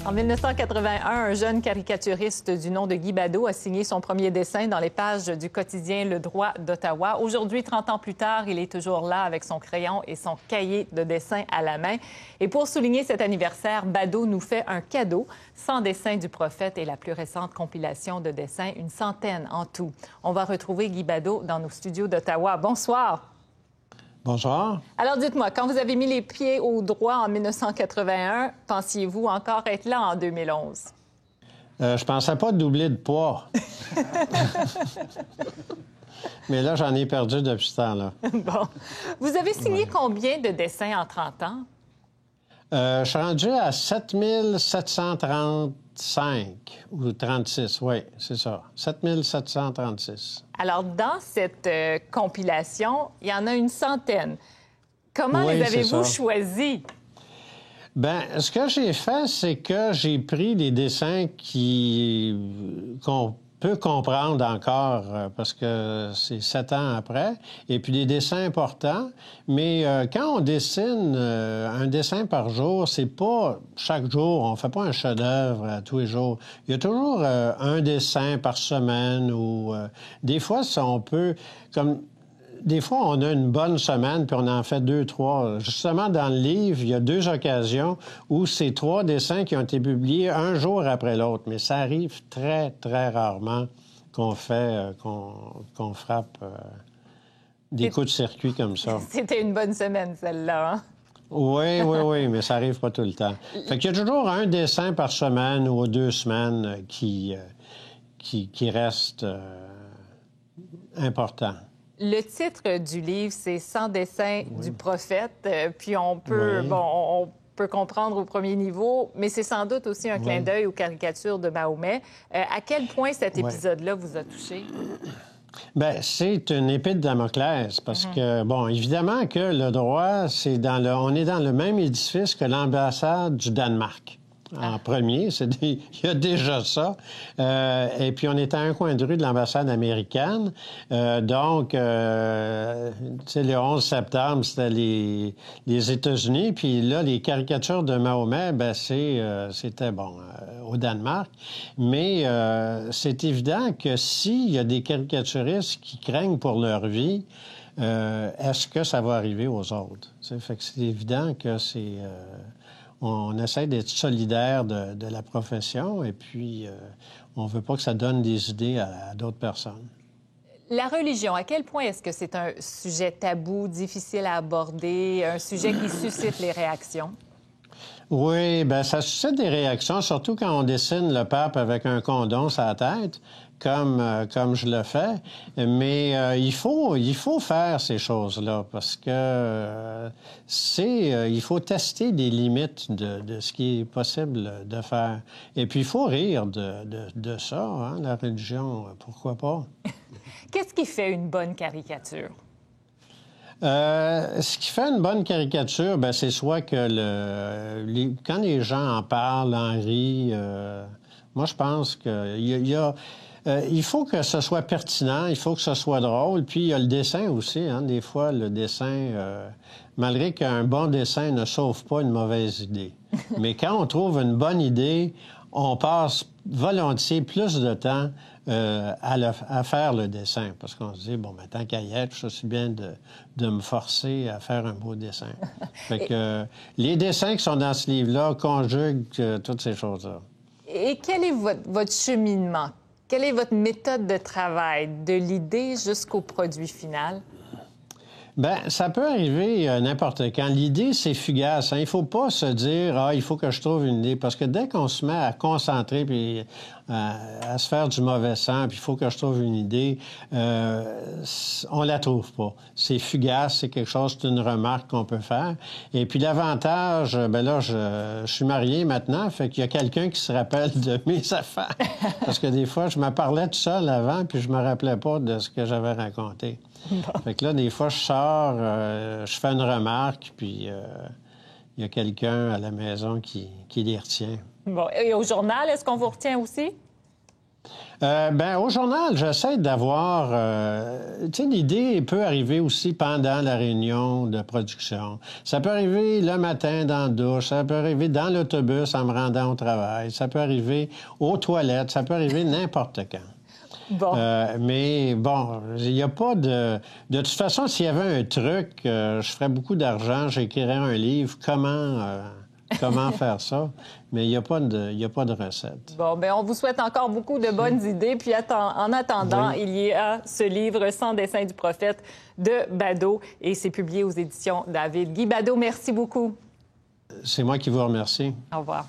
En 1981, un jeune caricaturiste du nom de Guy Badeau a signé son premier dessin dans les pages du quotidien Le Droit d'Ottawa. Aujourd'hui, 30 ans plus tard, il est toujours là avec son crayon et son cahier de dessin à la main. Et pour souligner cet anniversaire, Badeau nous fait un cadeau, 100 dessins du prophète et la plus récente compilation de dessins, une centaine en tout. On va retrouver Guy Badeau dans nos studios d'Ottawa. Bonsoir. Bonsoir. Alors, dites-moi, quand vous avez mis les pieds au droit en 1981, pensiez-vous encore être là en 2011? Je pensais pas doubler de poids. Mais là, j'en ai perdu depuis ce temps-là. Bon. Vous avez signé combien de dessins en 30 ans? Je suis rendu à 7735 ou 36, oui, c'est ça. 7736. Alors, dans cette compilation, il y en a une centaine. Comment les avez-vous choisis? Bien, ce que j'ai fait, c'est que j'ai pris des dessins qu'on peut comprendre encore, parce que c'est 7 ans après, et puis des dessins importants. Mais quand on dessine un dessin par jour, c'est pas chaque jour, on fait pas un chef-d'œuvre tous les jours. Il y a toujours un dessin par semaine ou des fois, on peut... Des fois, on a une bonne semaine, puis on en fait 2, 3. Justement, dans le livre, il y a 2 occasions où c'est 3 dessins qui ont été publiés un jour après l'autre. Mais ça arrive très, très rarement qu'on frappe des coups de circuit comme ça. C'était une bonne semaine, celle-là, hein? Oui, mais ça arrive pas tout le temps. Fait qu'il y a toujours un dessin par semaine ou 2 semaines qui reste important. Le titre du livre, c'est « 100 dessins du prophète », puis on peut comprendre au premier niveau, mais c'est sans doute aussi un clin d'œil aux caricatures de Mahomet. À quel point cet épisode-là vous a touché? Bien, c'est une épée de Damoclès, parce que, bon, évidemment que le droit, on est dans le même édifice que l'ambassade du Danemark. En premier, il y a déjà ça. Et puis, on est à un coin de rue de l'ambassade américaine. Donc, tu sais, le 11 septembre, c'était les États-Unis. Puis là, les caricatures de Mahomet, bien, c'était, bon, au Danemark. Mais c'est évident que s'il y a des caricaturistes qui craignent pour leur vie, est-ce que ça va arriver aux autres? Fait que c'est évident que on essaie d'être solidaire de la profession et puis on ne veut pas que ça donne des idées à d'autres personnes. La religion, à quel point est-ce que c'est un sujet tabou, difficile à aborder, un sujet qui suscite les réactions? Oui, bien, ça suscite des réactions, surtout quand on dessine le pape avec un condom sur la tête, comme je le fais. Mais il faut faire ces choses-là parce que il faut tester les limites de ce qui est possible de faire. Et puis, il faut rire de ça, hein, la religion, pourquoi pas. Qu'est-ce qui fait une bonne caricature? Ce qui fait une bonne caricature, bien, c'est soit que quand les gens en parlent, en rient, moi, je pense il faut que ce soit pertinent, il faut que ce soit drôle. Puis, il y a le dessin aussi. Hein, des fois, le dessin, malgré qu'un bon dessin ne sauve pas une mauvaise idée. Mais quand on trouve une bonne idée, on passe volontiers plus de temps à faire le dessin. Parce qu'on se dit, bon, ben, tant qu'à y être, je suis bien de me forcer à faire un beau dessin. Fait que les dessins qui sont dans ce livre-là conjuguent toutes ces choses-là. Et quel est votre cheminement? Quelle est votre méthode de travail, de l'idée jusqu'au produit final? Bien, ça peut arriver n'importe quand. L'idée, c'est fugace. Hein? Il ne faut pas se dire « Ah, il faut que je trouve une idée ». Parce que dès qu'on se met à concentrer puis à se faire du mauvais sang, puis il faut que je trouve une idée, on la trouve pas. C'est fugace, c'est quelque chose, c'est une remarque qu'on peut faire. Et puis l'avantage, ben là, je suis marié maintenant, fait qu'il y a quelqu'un qui se rappelle de mes affaires. Parce que des fois, je me parlais tout seul avant, puis je me rappelais pas de ce que j'avais raconté. Bon. Fait que là, des fois, je sors, je fais une remarque, puis il y a quelqu'un à la maison qui les retient. Bon. Et au journal, est-ce qu'on vous retient aussi? Au journal, j'essaie d'avoir... tu sais, l'idée peut arriver aussi pendant la réunion de production. Ça peut arriver le matin dans la douche, ça peut arriver dans l'autobus en me rendant au travail, ça peut arriver aux toilettes, ça peut arriver n'importe quand. Bon. Mais bon, il n'y a pas de... De toute façon, s'il y avait un truc, je ferais beaucoup d'argent, j'écrirais un livre, comment faire ça, mais il n'y a pas de recette. Bon, bien, on vous souhaite encore beaucoup de bonnes idées. Puis en attendant, il y a ce livre « Sans dessein du prophète » de Bado et c'est publié aux éditions David. Guy Bado, merci beaucoup. C'est moi qui vous remercie. Au revoir.